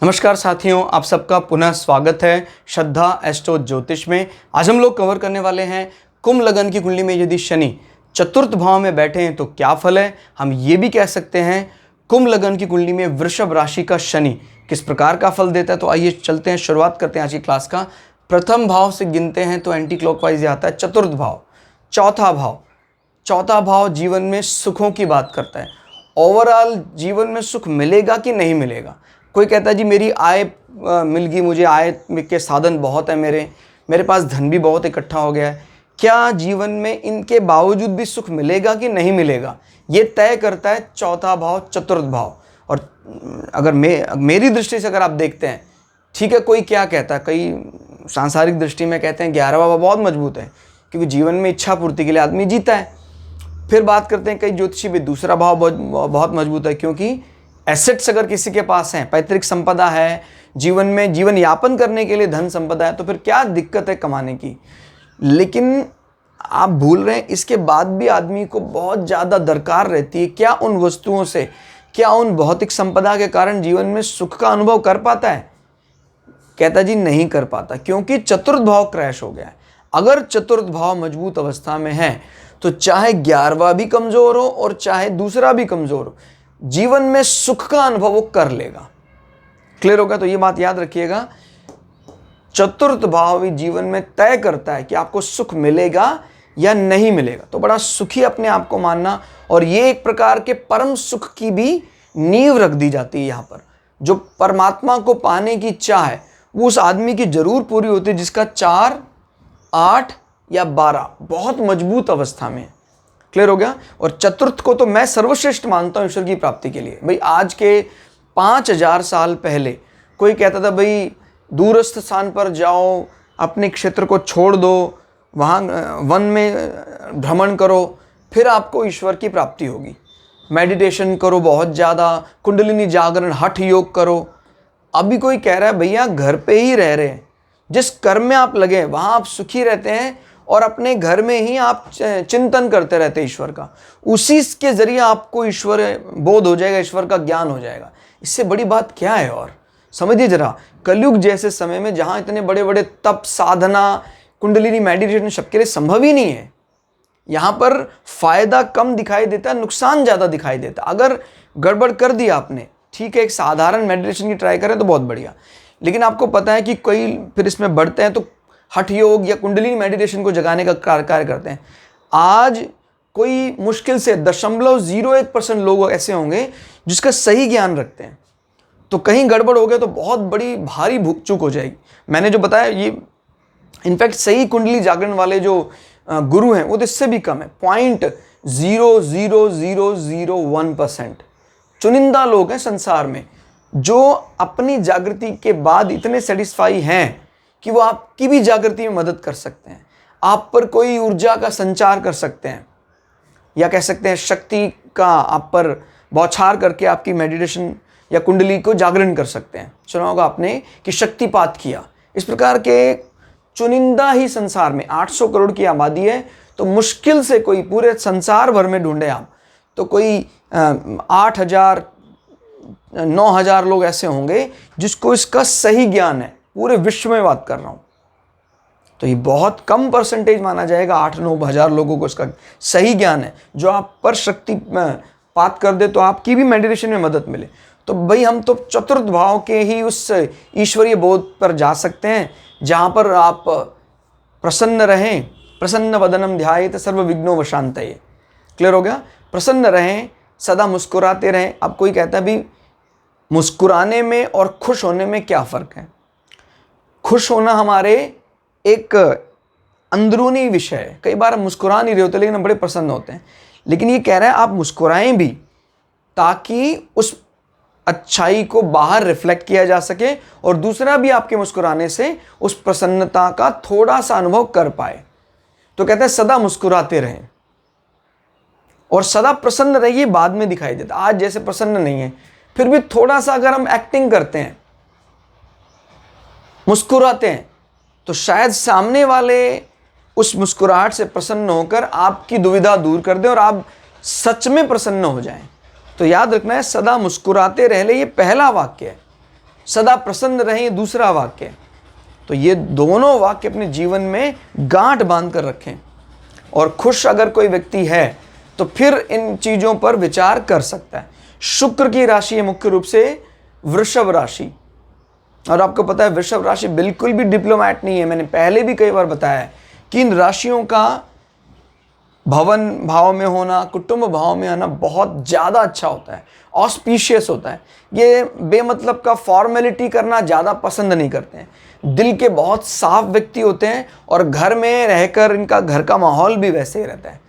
नमस्कार साथियों, आप सबका पुनः स्वागत है श्रद्धा एस्ट्रो ज्योतिष में। आज हम लोग कवर करने वाले हैं कुंभ लगन की कुंडली में यदि शनि चतुर्थ भाव में बैठे हैं तो क्या फल है। हम ये भी कह सकते हैं कुंभ लगन की कुंडली में वृषभ राशि का शनि किस प्रकार का फल देता है। तो आइए चलते हैं, शुरुआत करते हैं आज की क्लास का। प्रथम भाव से गिनते हैं तो एंटी क्लॉकवाइज आता है चतुर्थ भाव, चौथा भाव जीवन में सुखों की बात करता है। ओवरऑल जीवन में सुख मिलेगा कि नहीं मिलेगा। कोई कहता है जी मेरी आय मिल गई, मुझे आय के साधन बहुत है, मेरे पास धन भी बहुत इकट्ठा हो गया है। क्या जीवन में इनके बावजूद भी सुख मिलेगा कि नहीं मिलेगा, ये तय करता है चौथा भाव, चतुर्थ भाव। और अगर मेरी दृष्टि से अगर आप देखते हैं, ठीक है, कोई क्या कहता है, कई सांसारिक दृष्टि में कहते हैं 11वां भाव बहुत मजबूत है क्योंकि जीवन में इच्छा पूर्ति के लिए आदमी जीता है। फिर बात करते हैं कई ज्योतिषी भी दूसरा भाव बहुत मजबूत है क्योंकि एसेट्स अगर किसी के पास हैं, पैतृक संपदा है, जीवन में जीवन यापन करने के लिए धन संपदा है, तो फिर क्या दिक्कत है कमाने की। लेकिन आप भूल रहे हैं इसके बाद भी आदमी को बहुत ज़्यादा दरकार रहती है। क्या उन वस्तुओं से, क्या उन भौतिक संपदा के कारण जीवन में सुख का अनुभव कर पाता है? कहता जी नहीं कर पाता क्योंकि चतुर्थ भाव क्रैश हो गया है। अगर चतुर्थ भाव मजबूत अवस्था में है तो चाहे 11वां भी कमज़ोर हो और चाहे दूसरा भी कमज़ोर हो, जीवन में सुख का अनुभव वो कर लेगा। क्लियर होगा? तो ये बात याद रखिएगा, चतुर्थ भाव ही जीवन में तय करता है कि आपको सुख मिलेगा या नहीं मिलेगा। तो बड़ा सुखी अपने आप को मानना, और ये एक प्रकार के परम सुख की भी नींव रख दी जाती है। यहाँ पर जो परमात्मा को पाने की इच्छा है वो उस आदमी की जरूर पूरी होती है जिसका 4, 8 या 12 बहुत मजबूत अवस्था में है। क्लियर हो गया? और चतुर्थ को तो मैं सर्वश्रेष्ठ मानता हूं ईश्वर की प्राप्ति के लिए। भाई आज के 5000 साल पहले कोई कहता था भाई दूरस्थ स्थान पर जाओ, अपने क्षेत्र को छोड़ दो, वहाँ वन में भ्रमण करो, फिर आपको ईश्वर की प्राप्ति होगी। मेडिटेशन करो बहुत ज़्यादा, कुंडलिनी जागरण, हठ योग करो। अभी कोई कह रहा है भैया घर पे ही रह रहे हैं, जिस कर्म में आप लगे वहाँ आप सुखी रहते हैं और अपने घर में ही आप चिंतन करते रहते हैं ईश्वर का, उसी के जरिए आपको ईश्वर बोध हो जाएगा, ईश्वर का ज्ञान हो जाएगा। इससे बड़ी बात क्या है? और समझिए जरा, कलयुग जैसे समय में जहाँ इतने बड़े बड़े तप, साधना, कुंडलिनी मेडिटेशन सबके लिए संभव ही नहीं है। यहाँ पर फायदा कम दिखाई देता है, नुकसान ज़्यादा दिखाई देता है। अगर गड़बड़ कर दिया आपने, ठीक है, एक साधारण मेडिटेशन की ट्राई करें तो बहुत बढ़िया, लेकिन आपको पता है कि कई फिर इसमें बढ़ते हैं तो हठ योग या कुंडलिनी मेडिटेशन को जगाने का कार्य करते हैं। आज कोई मुश्किल से 0.01% लोग ऐसे होंगे जिसका सही ज्ञान रखते हैं। तो कहीं गड़बड़ हो गया तो बहुत बड़ी भारी चूक हो जाएगी। मैंने जो बताया ये इनफैक्ट सही कुंडली जागरण वाले जो गुरु हैं वो तो इससे भी कम है, 0.00001%। चुनिंदा लोग हैं संसार में जो अपनी जागृति के बाद इतने सेटिस्फाई हैं कि वो आपकी भी जागृति में मदद कर सकते हैं, आप पर कोई ऊर्जा का संचार कर सकते हैं, या कह सकते हैं शक्ति का आप पर बौछार करके आपकी मेडिटेशन या कुंडली को जागरण कर सकते हैं। सुना होगा आपने कि शक्तिपात किया। इस प्रकार के चुनिंदा ही संसार में 800 करोड़ की आबादी है, तो मुश्किल से कोई पूरे संसार भर में ढूंढे आप तो कोई 8000, 9000 लोग ऐसे होंगे जिसको इसका सही ज्ञान है। पूरे विश्व में बात कर रहा हूं, तो ये बहुत कम परसेंटेज माना जाएगा। 8-9 हज़ार लोगों को इसका सही ज्ञान है जो आप पर शक्ति पात कर दे तो आपकी भी मेडिटेशन में मदद मिले। तो भाई हम तो चतुर्थ भाव के ही उस ईश्वरीय बोध पर जा सकते हैं जहां पर आप प्रसन्न रहें। प्रसन्न वदनम ध्यायेत सर्व विघ्नों वशांतये। क्लियर हो गया? प्रसन्न रहें, सदा मुस्कुराते रहें। अब कोई कहता है भी मुस्कुराने में और खुश होने में क्या फ़र्क है? खुश होना हमारे एक अंदरूनी विषय है। कई बार हम मुस्कुरा नहीं रहे होते लेकिन हम बड़े प्रसन्न होते हैं। लेकिन ये कह रहा है आप मुस्कुराएं भी ताकि उस अच्छाई को बाहर रिफ्लेक्ट किया जा सके और दूसरा भी आपके मुस्कुराने से उस प्रसन्नता का थोड़ा सा अनुभव कर पाए। तो कहते हैं सदा मुस्कुराते रहें और सदा प्रसन्न रहिए। बाद में दिखाई देता, आज जैसे प्रसन्न नहीं है फिर भी थोड़ा सा अगर हम एक्टिंग करते हैं, मुस्कुराते हैं, तो शायद सामने वाले उस मुस्कुराहट से प्रसन्न होकर आपकी दुविधा दूर कर दे और आप सच में प्रसन्न हो जाएं। तो याद रखना है, सदा मुस्कुराते रह ले, ये पहला वाक्य है। सदा प्रसन्न रहें, ये दूसरा वाक्य है। तो ये दोनों वाक्य अपने जीवन में गांठ बांध कर रखें। और खुश अगर कोई व्यक्ति है तो फिर इन चीज़ों पर विचार कर सकता है। शुक्र की राशि है मुख्य रूप से वृषभ राशि, और आपको पता है वृषभ राशि बिल्कुल भी डिप्लोमैट नहीं है। मैंने पहले भी कई बार बताया है कि इन राशियों का भवन भाव में होना, कुटुंब भाव में आना बहुत ज़्यादा अच्छा होता है, ऑस्पिशियस होता है। ये बेमतलब का फॉर्मेलिटी करना ज़्यादा पसंद नहीं करते हैं, दिल के बहुत साफ व्यक्ति होते हैं, और घर में रहकर इनका घर का माहौल भी वैसे ही रहता है।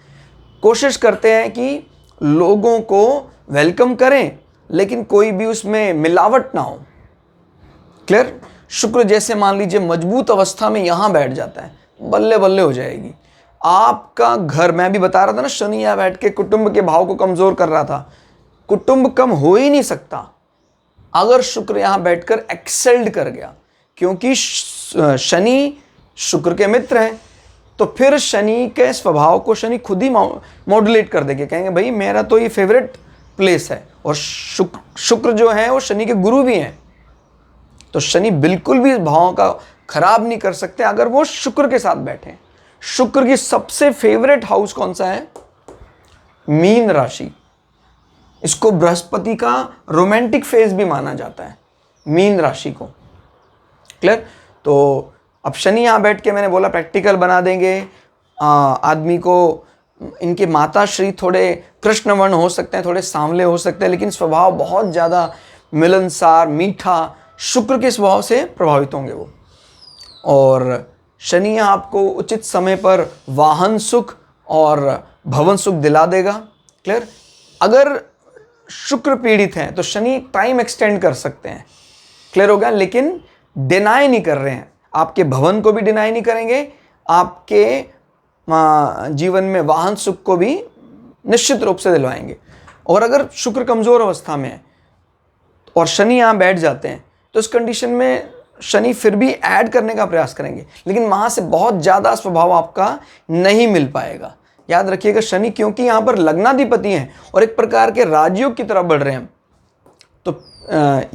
कोशिश करते हैं कि लोगों को वेलकम करें, लेकिन कोई भी उसमें मिलावट ना हो। क्लियर? शुक्र जैसे मान लीजिए मजबूत अवस्था में यहाँ बैठ जाता है, बल्ले बल्ले हो जाएगी आपका घर। मैं भी बता रहा था ना, शनि यहाँ बैठ के कुटुंब के भाव को कमजोर कर रहा था। कुटुंब कम हो ही नहीं सकता अगर शुक्र यहाँ बैठकर एक्सेल्ड कर गया, क्योंकि शनि शुक्र के मित्र हैं। तो फिर शनि के स्वभाव को शनि खुद ही मॉड्यूलेट कर देंगे, कहेंगे भाई मेरा तो ये फेवरेट प्लेस है। और शुक्र जो है वो शनि के गुरु भी हैं, तो शनि बिल्कुल भी इस भाव का खराब नहीं कर सकते अगर वो शुक्र के साथ बैठे। शुक्र की सबसे फेवरेट हाउस कौन सा है? मीन राशि। इसको बृहस्पति का रोमांटिक फेज भी माना जाता है, मीन राशि को। क्लियर? तो अब शनि यहाँ बैठ के मैंने बोला प्रैक्टिकल बना देंगे आदमी को। इनके माता श्री थोड़े कृष्णवर्ण हो सकते हैं, थोड़े सांवले हो सकते हैं, लेकिन स्वभाव बहुत ज़्यादा मिलनसार, मीठा, शुक्र के स्वभाव से प्रभावित होंगे वो। और शनि आपको उचित समय पर वाहन सुख और भवन सुख दिला देगा। क्लियर? अगर शुक्र पीड़ित हैं तो शनि टाइम एक्सटेंड कर सकते हैं। क्लियर हो गया? लेकिन डिनाई नहीं कर रहे हैं, आपके भवन को भी डिनाई नहीं करेंगे, आपके जीवन में वाहन सुख को भी निश्चित रूप से दिलवाएंगे। और अगर शुक्र कमज़ोर अवस्था में है और शनि यहाँ बैठ जाते हैं तो इस कंडीशन में शनि फिर भी ऐड करने का प्रयास करेंगे, लेकिन वहाँ से बहुत ज़्यादा स्वभाव आपका नहीं मिल पाएगा। याद रखिएगा शनि क्योंकि यहाँ पर लग्नाधिपति हैं और एक प्रकार के राजयोग की तरफ बढ़ रहे हैं, तो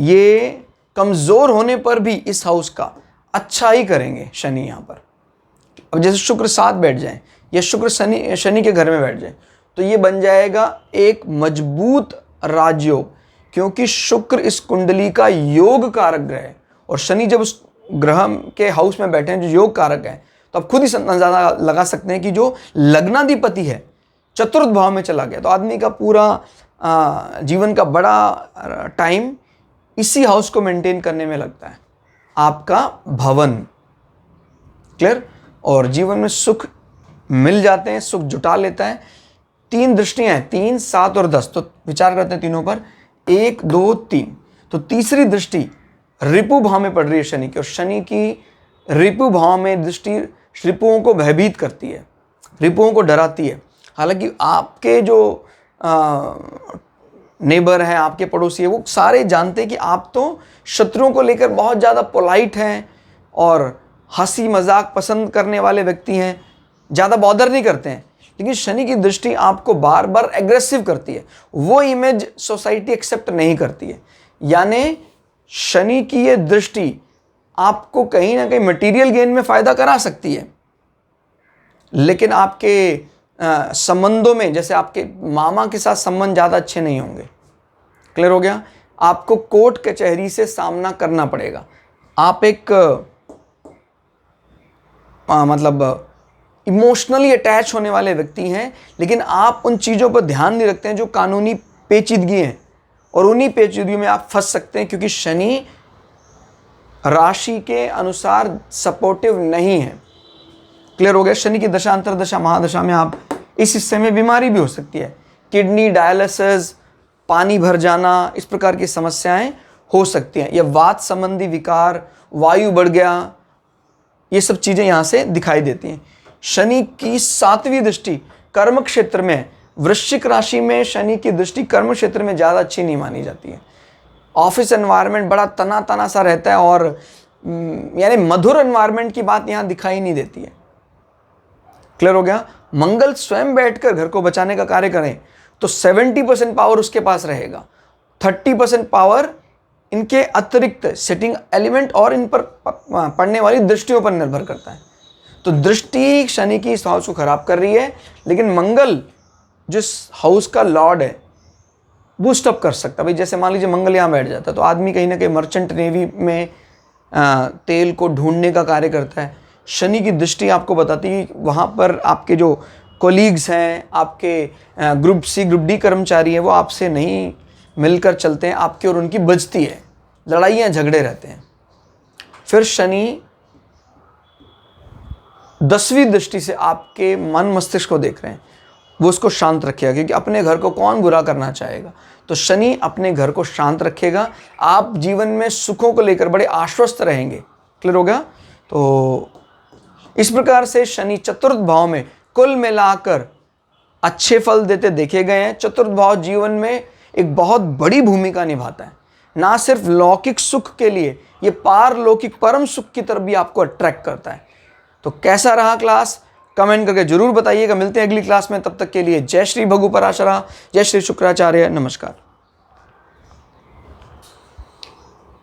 ये कमज़ोर होने पर भी इस हाउस का अच्छा ही करेंगे शनि यहाँ पर। अब जैसे शुक्र साथ बैठ जाए या शुक्र शनि के घर में बैठ जाए तो ये बन जाएगा एक मजबूत राजयोग, क्योंकि शुक्र इस कुंडली का योग कारक ग्रह है और शनि जब उस ग्रह के हाउस में बैठे हैं जो योग कारक है, तो आप खुद ही अंदाजा लगा सकते हैं कि जो लग्नाधिपति है चतुर्थ भाव में चला गया, तो आदमी का पूरा जीवन का बड़ा टाइम इसी हाउस को मेंटेन करने में लगता है, आपका भवन। क्लियर? और जीवन में सुख मिल जाते हैं, सुख जुटा लेता है। 3 दृष्टियां हैं, 3, 7 और 10, तो विचार करते हैं तीनों पर। 1, 2, 3, तो तीसरी दृष्टि रिपु भाव में पड़ रही है शनि की, और शनि की रिपु भाव में दृष्टि रिपुओं को भयभीत करती है, रिपुओं को डराती है। हालांकि आपके जो नेबर हैं, आपके पड़ोसी हैं, वो सारे जानते हैं कि आप तो शत्रुओं को लेकर बहुत ज़्यादा पोलाइट हैं और हंसी मजाक पसंद करने वाले व्यक्ति हैं, ज़्यादा बॉदर नहीं करते हैं, लेकिन शनि की दृष्टि आपको बार बार एग्रेसिव करती है। वो इमेज सोसाइटी एक्सेप्ट नहीं करती है। यानी शनि की ये दृष्टि आपको कहीं ना कहीं मटेरियल गेन में फ़ायदा करा सकती है, लेकिन आपके संबंधों में, जैसे आपके मामा के साथ संबंध ज़्यादा अच्छे नहीं होंगे। क्लियर हो गया? आपको कोर्ट कचहरी से सामना करना पड़ेगा। आप एक मतलब इमोशनली अटैच होने वाले व्यक्ति हैं, लेकिन आप उन चीज़ों पर ध्यान नहीं रखते हैं जो कानूनी पेचीदगी हैं, और उन्हीं पेचीदगी में आप फंस सकते हैं, क्योंकि शनि राशि के अनुसार सपोर्टिव नहीं है। क्लियर हो गया? शनि की दशा, अंतरदशा, महादशा में आप इस हिस्से में बीमारी भी हो सकती है, किडनी डायलिसिस, पानी भर जाना, इस प्रकार की समस्याएं हो सकती हैं, या वात संबंधी विकार, वायु बढ़ गया, ये सब चीज़ें यहाँ से दिखाई देती हैं। शनि की 7वीं दृष्टि कर्म क्षेत्र में, वृश्चिक राशि में शनि की दृष्टि कर्म क्षेत्र में ज़्यादा अच्छी नहीं मानी जाती है। ऑफिस एनवायरनमेंट बड़ा तना तना सा रहता है, और यानी मधुर एनवायरनमेंट की बात यहाँ दिखाई नहीं देती है। क्लियर हो गया? मंगल स्वयं बैठकर घर को बचाने का कार्य करें तो 70% पावर उसके पास रहेगा, 30% पावर इनके अतिरिक्त सेटिंग एलिमेंट और इन पर पड़ने वाली दृष्टियों पर निर्भर करता है। तो दृष्टि शनि की इस हाउस को खराब कर रही है, लेकिन मंगल जिस हाउस का लॉर्ड है बूस्टअप कर सकता है। भाई जैसे मान लीजिए मंगल यहाँ बैठ जाता है तो आदमी कहीं ना कहीं मर्चेंट नेवी में तेल को ढूंढने का कार्य करता है। शनि की दृष्टि आपको बताती है कि वहाँ पर आपके जो कोलीग्स हैं, आपके ग्रुप सी ग्रुप डी कर्मचारी हैं, वो आपसे नहीं मिलकर चलते हैं, आपकी और उनकी बजती है, लड़ाइयाँ झगड़े रहते हैं। फिर शनि 10वीं दृष्टि से आपके मन मस्तिष्क को देख रहे हैं, वो उसको शांत रखेगा, क्योंकि अपने घर को कौन बुरा करना चाहेगा। तो शनि अपने घर को शांत रखेगा, आप जीवन में सुखों को लेकर बड़े आश्वस्त रहेंगे। क्लियर हो गया? तो इस प्रकार से शनि चतुर्थ भाव में कुल मिलाकर अच्छे फल देते देखे गए हैं। चतुर्थ भाव जीवन में एक बहुत बड़ी भूमिका निभाता है, ना सिर्फ लौकिक सुख के लिए, ये पारलौकिक परम सुख की तरफ भी आपको अट्रैक्ट करता है। तो कैसा रहा क्लास, कमेंट करके जरूर बताइएगा। मिलते हैं अगली क्लास में, तब तक के लिए जय श्री भगु पराशरा, जय श्री शुक्राचार्य, नमस्कार।